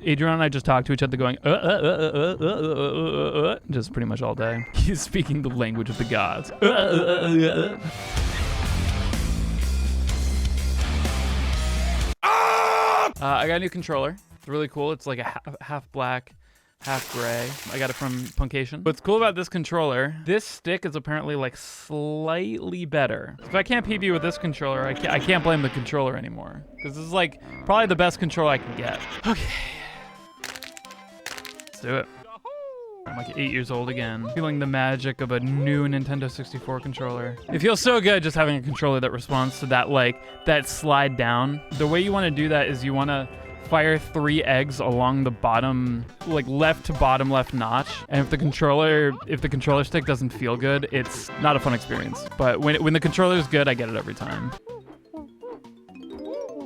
Adrian and I just talk to each other going, just pretty much all day. He's speaking the language of the gods. I got a new controller. It's really cool. It's like a half black, half gray. I got it from Puncation. What's cool about this controller, this stick is apparently like slightly better. If I can't PB with this controller, I can't blame the controller anymore. Because this is like probably the best controller I can get. Okay. Let's do it. I'm like 8 years old again, feeling the magic of a new Nintendo 64 controller. It feels so good just having a controller that responds to that, like, that slide down. The way you want to do that is you want to fire 3 eggs along the bottom, like left to bottom left notch. And if the controller stick doesn't feel good, it's not a fun experience. But when the controller is good, I get it every time.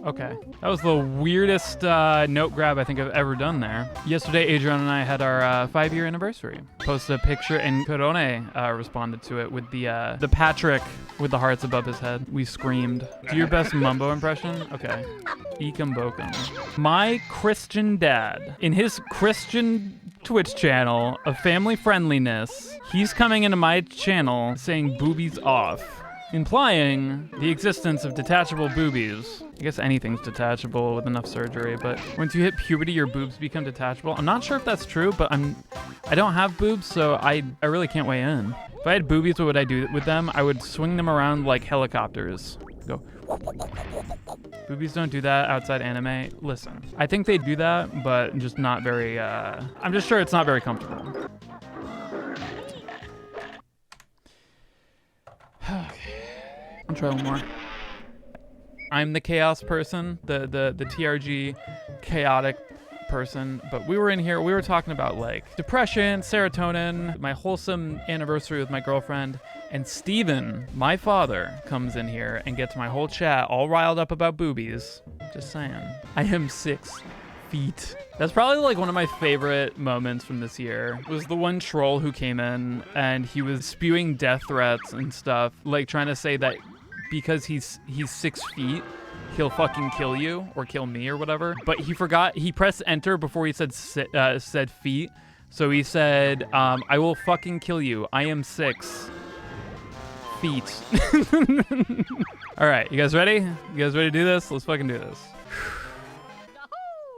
Okay, that was the weirdest note grab I think I've ever done there. Yesterday, Adrian and I had our 5-year anniversary. Posted a picture and Corone responded to it with the Patrick with the hearts above his head. We screamed. Do your best Mumbo impression? Okay. Ekum bokum. My Christian dad, in his Christian Twitch channel of family friendliness, he's coming into my channel saying boobies off, implying the existence of detachable boobies. I guess anything's detachable with enough surgery, but once you hit puberty, your boobs become detachable. I'm not sure if that's true, but I don't have boobs, so I really can't weigh in. If I had boobies, what would I do with them? I would swing them around like helicopters. Go. Boobies don't do that outside anime. Listen, I think they do that, but just not very, I'm just sure it's not very comfortable. Okay. I'll try one more. I'm the chaos person, the TRG chaotic person, but we were in here, we were talking about like depression, serotonin, my wholesome anniversary with my girlfriend, and Steven, my father, comes in here and gets my whole chat all riled up about boobies. Just saying. I am 6 feet. That's probably like one of my favorite moments from this year. Was the one troll who came in and he was spewing death threats and stuff, like trying to say that because he's 6 feet, he'll fucking kill you or kill me or whatever. But he forgot, he pressed enter before he said feet. So he said, I will fucking kill you. I am 6 feet. All right, you guys ready? You guys ready to do this? Let's fucking do this.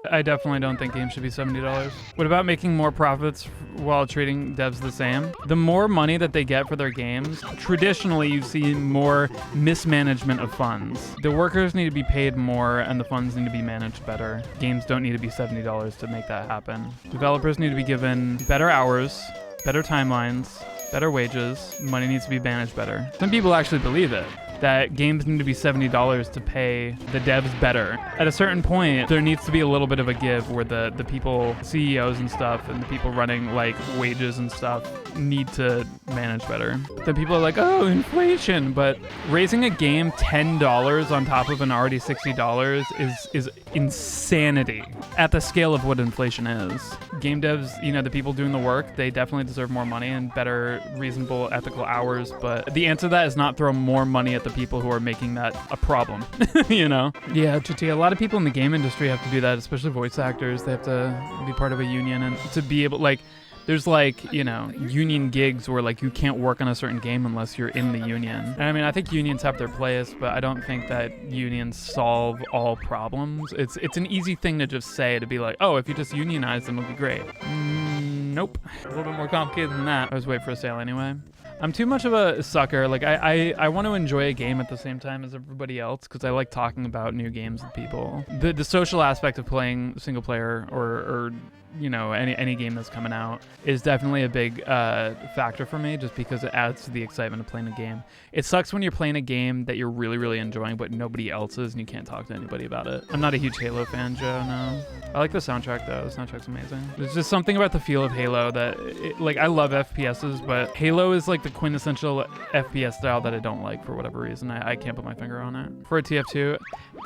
I definitely don't think games should be $70. What about making more profits while treating devs the same? The more money that they get for their games, traditionally you see more mismanagement of funds. The workers need to be paid more and the funds need to be managed better. Games don't need to be $70 to make that happen. Developers need to be given better hours, better timelines, better wages. Money needs to be managed better. Some people actually believe it, that games need to be $70 to pay the devs better. At a certain point, there needs to be a little bit of a give where the people, CEOs and stuff, and the people running like wages and stuff need to manage better. Then people are like, oh, inflation, but raising a game $10 on top of an already $60 is insanity at the scale of what inflation is. Game devs, you know, the people doing the work, they definitely deserve more money and better, reasonable, ethical hours, but the answer to that is not throw more money at the people who are making that a problem, you know? Yeah, a lot of people in the game industry have to do that, especially voice actors. They have to be part of a union and to be able, like, there's like, you know, union gigs where like you can't work on a certain game unless you're in the union. And I mean, I think unions have their place, but I don't think that unions solve all problems. It's an easy thing to just say, to be like, oh, if you just unionize them, it'll be great. Nope. A little bit more complicated than that. I was waiting for a sale anyway. I'm too much of a sucker. Like I want to enjoy a game at the same time as everybody else because I like talking about new games with people. The social aspect of playing single player or you know, any game that's coming out is definitely a big factor for me, just because it adds to the excitement of playing a game. It sucks when you're playing a game that you're really, really enjoying, but nobody else is, and you can't talk to anybody about it. I'm not a huge Halo fan, Joe, no. I like the soundtrack, though. The soundtrack's amazing. There's just something about the feel of Halo that, like, I love FPSs, but Halo is, like, the quintessential FPS style that I don't like for whatever reason. I can't put my finger on it. For a TF2,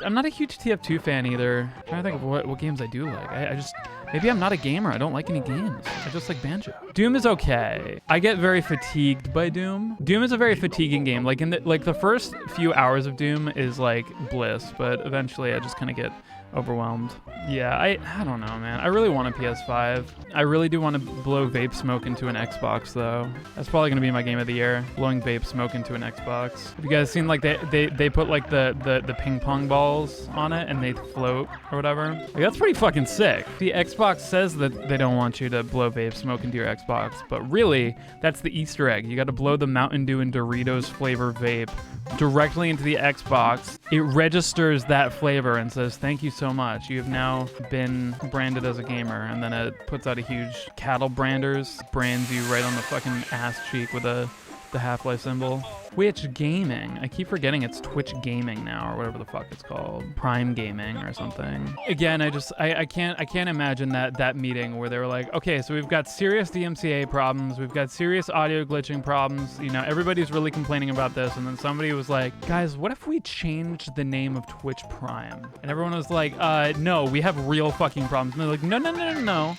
I'm not a huge TF2 fan either. I'm trying to think of what games I do like. I just... Maybe I'm not a gamer. I don't like any games. I just like Banjo. Doom is okay. I get very fatigued by Doom. Doom is a very fatiguing game. Like the first few hours of Doom is like bliss, but eventually I just kind of get overwhelmed. Yeah, I don't know, man. I really want a PS5. I really do want to blow vape smoke into an Xbox, though. That's probably gonna be my game of the year, blowing vape smoke into an Xbox. Have you guys seen like they put like the ping pong balls on it and they float or whatever? Like, that's pretty fucking sick. The Xbox says that they don't want you to blow vape smoke into your Xbox, but really, that's the Easter egg. You got to blow the Mountain Dew and Doritos flavor vape directly into the Xbox. It registers that flavor and says, thank you so much. You have now been branded as a gamer. And then it puts out a huge cattle branders, brands you right on the fucking ass cheek with the Half-Life symbol. Twitch Gaming. I keep forgetting it's Twitch Gaming now, or whatever the fuck it's called. Prime Gaming or something. Again, I can't imagine that meeting where they were like, okay, so we've got serious DMCA problems, we've got serious audio glitching problems, you know, everybody's really complaining about this, and then somebody was like, guys, what if we change the name of Twitch Prime? And everyone was like, no, we have real fucking problems. And they're like, no.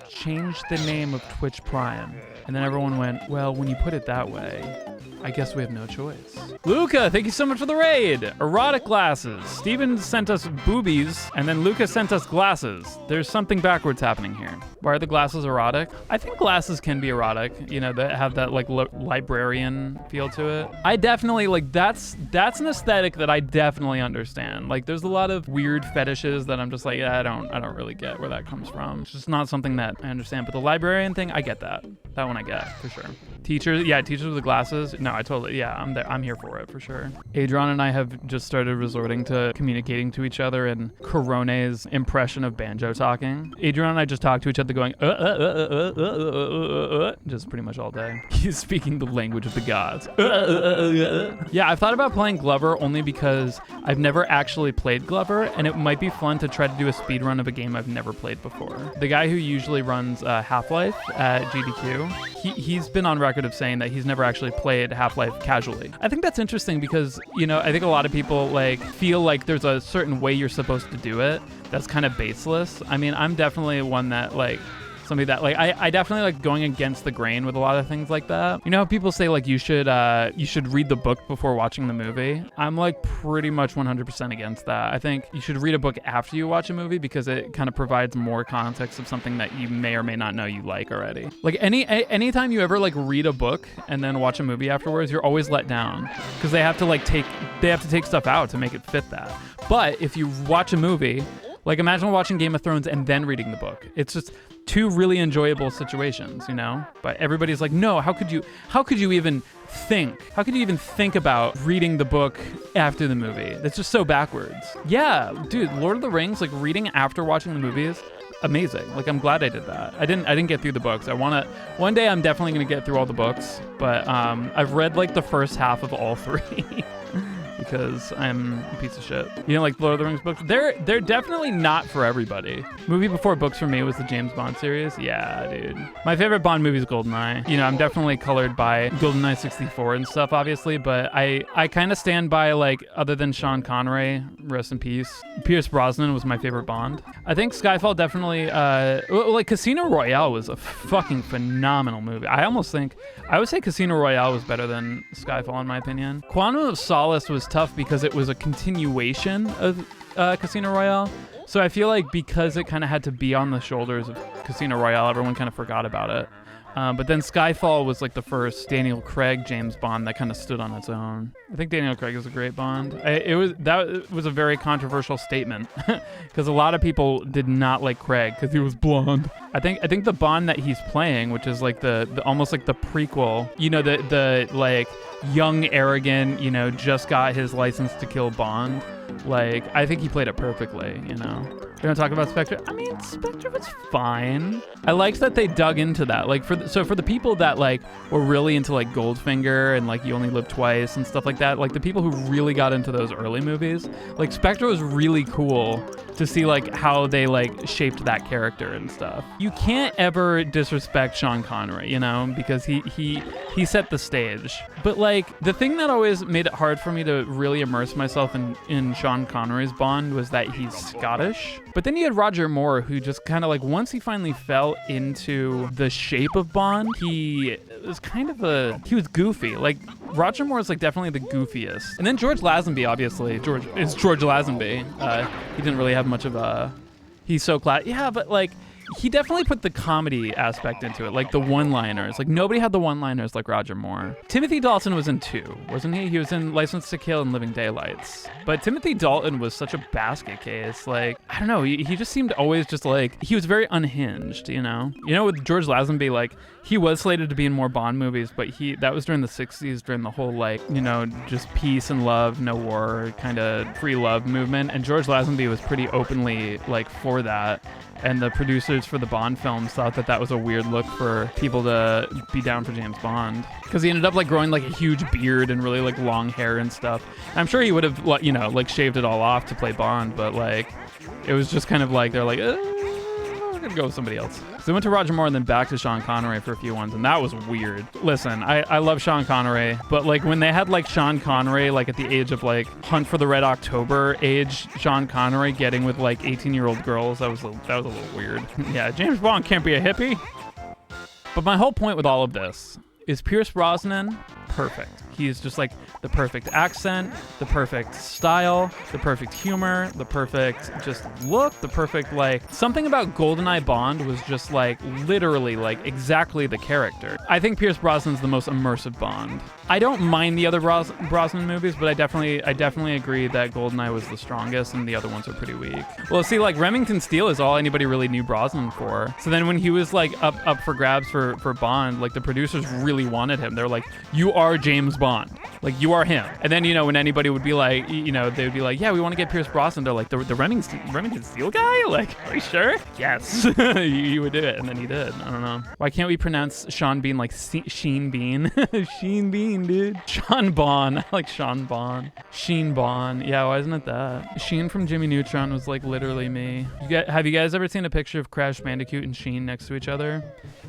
Change the name of Twitch Prime. And then everyone went, well, when you put it that way, I guess we have no choice. Luca, thank you so much for the raid. Erotic glasses. Steven sent us boobies, and then Luca sent us glasses. There's something backwards happening here. Why are the glasses erotic? I think glasses can be erotic, you know, that have that like librarian feel to it. I definitely, like, that's an aesthetic that I definitely understand. Like, there's a lot of weird fetishes that I'm just like, yeah, I don't really get where that comes from. It's just not something that I understand. But the librarian thing, I get that. That one I get, for sure. Teachers with the glasses. No, I totally, yeah, I'm there. I'm here for it, for sure. Adron and I have just started resorting to communicating to each other in Corone's impression of banjo talking. Adron and I just talk to each other going, just pretty much all day. He's speaking the language of the gods. Yeah, I've thought about playing Glover only because I've never actually played Glover, and it might be fun to try to do a speed run of a game I've never played before. The guy who usually runs Half-Life at GDQ, he's been on record of saying that he's never actually played Half-Life casually. I think that's interesting because, you know, I think a lot of people like feel like there's a certain way you're supposed to do it that's kind of baseless. I mean, I'm definitely one that like somebody that like I definitely like going against the grain with a lot of things like that. You know how people say like you should read the book before watching the movie? I'm like pretty much 100% against that. I think you should read a book after you watch a movie because it kind of provides more context of something that you may or may not know you like already. Like anytime you ever like read a book and then watch a movie afterwards, you're always let down because they have to take stuff out to make it fit that. But if you watch a movie, like imagine watching Game of Thrones and then reading the book. It's just two really enjoyable situations, you know? But everybody's like, no, how could you even think about reading the book after the movie? That's just so backwards. Yeah, dude, Lord of the Rings, like reading after watching the movies, amazing. Like I'm glad I did that. I didn't get through the books. One day I'm definitely gonna get through all the books, but I've read like the first half of all three. Because I'm a piece of shit. You know, like Lord of the Rings books? They're definitely not for everybody. Movie before books for me was the James Bond series. Yeah, dude. My favorite Bond movie is GoldenEye. You know, I'm definitely colored by GoldenEye 64 and stuff, obviously, but I kind of stand by, like, other than Sean Conroy, rest in peace, Pierce Brosnan was my favorite Bond. I think Skyfall definitely, like Casino Royale was a fucking phenomenal movie. I would say Casino Royale was better than Skyfall in my opinion. Quantum of Solace was tough because it was a continuation of Casino Royale. So I feel like because it kind of had to be on the shoulders of Casino Royale, everyone kind of forgot about it. But then Skyfall was like the first Daniel Craig James Bond that kind of stood on its own. I think Daniel Craig is a great Bond. It was a very controversial statement because a lot of people did not like Craig because he was blonde. I think the Bond that he's playing, which is like the almost like the prequel, you know, the like young, arrogant, you know, just got his license to kill Bond. Like, I think he played it perfectly, you know. We're gonna talk about Spectre. I mean, Spectre was fine. I liked that they dug into that. Like, for the people that like were really into like Goldfinger and like You Only Live Twice and stuff like that, like the people who really got into those early movies, like Spectre was really cool to see like how they like shaped that character and stuff. You can't ever disrespect Sean Connery, you know, because he set the stage. But like the thing that always made it hard for me to really immerse myself in Sean Connery's Bond was that he's Scottish. But then you had Roger Moore, who just kind of like, once he finally fell into the shape of Bond, he was goofy. Like Roger Moore is like definitely the goofiest. And then George Lazenby, obviously. George Lazenby. He didn't really have much of a... He's so yeah, but like... He definitely put the comedy aspect into it, like the one-liners. Like, nobody had the one-liners like Roger Moore. Timothy Dalton was in 2, wasn't he? He was in License to Kill and Living Daylights. But Timothy Dalton was such a basket case. Like, I don't know, he just seemed always just like, he was very unhinged, you know? You know, with George Lazenby, like, he was slated to be in more Bond movies, but that was during the 60s, during the whole, like, you know, just peace and love, no war, kind of free love movement. And George Lazenby was pretty openly, like, for that. And the producers for the Bond films thought that was a weird look for people to be down for James Bond. Because he ended up like growing like a huge beard and really like long hair and stuff. I'm sure he would have, you know, like shaved it all off to play Bond, but like it was just kind of like, they're like, we're gonna go with somebody else. So they went to Roger Moore and then back to Sean Connery for a few ones, and that was weird. Listen, I love Sean Connery, but like when they had like Sean Connery like at the age of like Hunt for the Red October age Sean Connery getting with like 18-year-old girls, that was a little weird. Yeah, James Bond can't be a hippie. But my whole point with all of this is Pierce Brosnan, perfect. He's just like the perfect accent, the perfect style, the perfect humor, the perfect just look, the perfect like... Something about GoldenEye Bond was just like literally like exactly the character. I think Pierce Brosnan's the most immersive Bond. I don't mind the other Brosnan movies, but I definitely agree that GoldenEye was the strongest and the other ones are pretty weak. Well, see, like Remington Steele is all anybody really knew Brosnan for. So then when he was like up for grabs for Bond, like the producers really wanted him. They're like, you are James Bond. Like, you are him. And then, you know, when anybody would be like, you know, they would be like, yeah, we want to get Pierce Brosnan. They're like, the Remington Steele guy? Like, are you sure? Yes. you would do it. And then he did. I don't know. Why can't we pronounce Sean Bean like Sheen Bean? Sheen Bean, dude. Sean Bon. I like Sean Bon. Sheen Bon. Yeah, why isn't it that? Sheen from Jimmy Neutron was like literally me. Have you guys ever seen a picture of Crash Bandicoot and Sheen next to each other?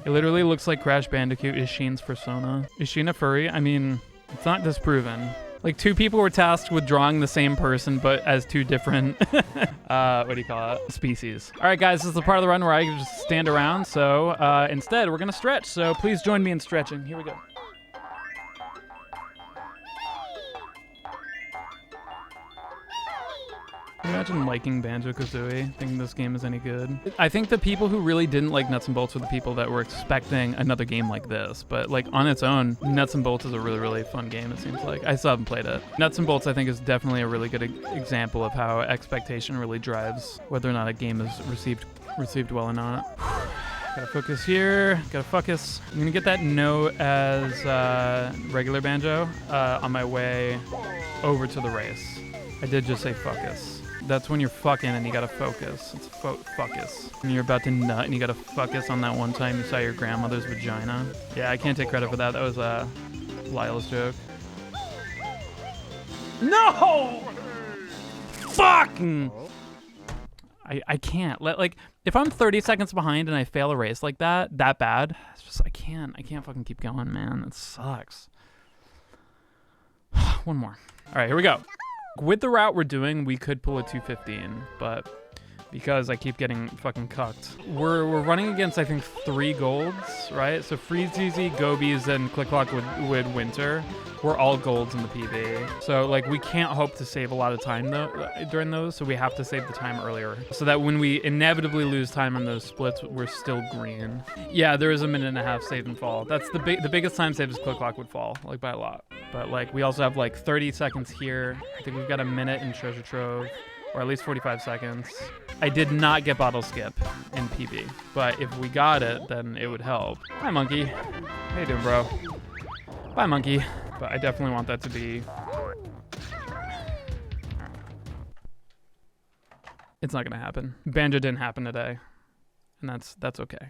It literally looks like Crash Bandicoot is Sheen's persona. Is Sheen a furry? I mean... It's not disproven. Like, 2 people were tasked with drawing the same person, but as 2 different, what do you call it? Species. All right, guys, this is the part of the run where I can just stand around. So instead, we're going to stretch. So please join me in stretching. Here we go. Can you imagine liking Banjo Kazooie, thinking this game is any good? I think the people who really didn't like Nuts and Bolts were the people that were expecting another game like this. But like on its own, Nuts and Bolts is a really, really fun game, it seems like. I still haven't played it. Nuts and Bolts, I think, is definitely a really good example of how expectation really drives whether or not a game is received well or not. Gotta focus here, gotta focus. I'm gonna get that note as regular banjo on my way over to the race. I did just say focus. That's when you're fucking and you gotta focus. It's focus. When you're about to nut and you gotta focus on that one time you saw your grandmother's vagina. Yeah, I can't take credit for that. That was Lyle's joke. No! Fucking! I can't. Like, if I'm 30 seconds behind and I fail a race like that bad, it's just, I can't fucking keep going, man. It sucks. One more. All right, here we go. With the route we're doing, we could pull a 215, but because I keep getting fucking cucked. We're running against, I think, 3 golds, right? So Freeze Easy, Gobies, and Click Clock with Winter. We're all golds in the PB. So, like, we can't hope to save a lot of time, though, during those, so we have to save the time earlier. So that when we inevitably lose time on those splits, we're still green. Yeah, there is a 1.5 save and fall. That's the biggest time save is Click Clock would fall, like, by a lot. But, like, we also have, like, 30 seconds here. I think we've got a minute in Treasure Trove, or at least 45 seconds. I did not get Bottle Skip in PB, but if we got it, then it would help. Hi, Monkey. How you doing, bro? Bye, Monkey. But I definitely want that to be... It's not gonna happen. Banjo didn't happen today, and that's okay.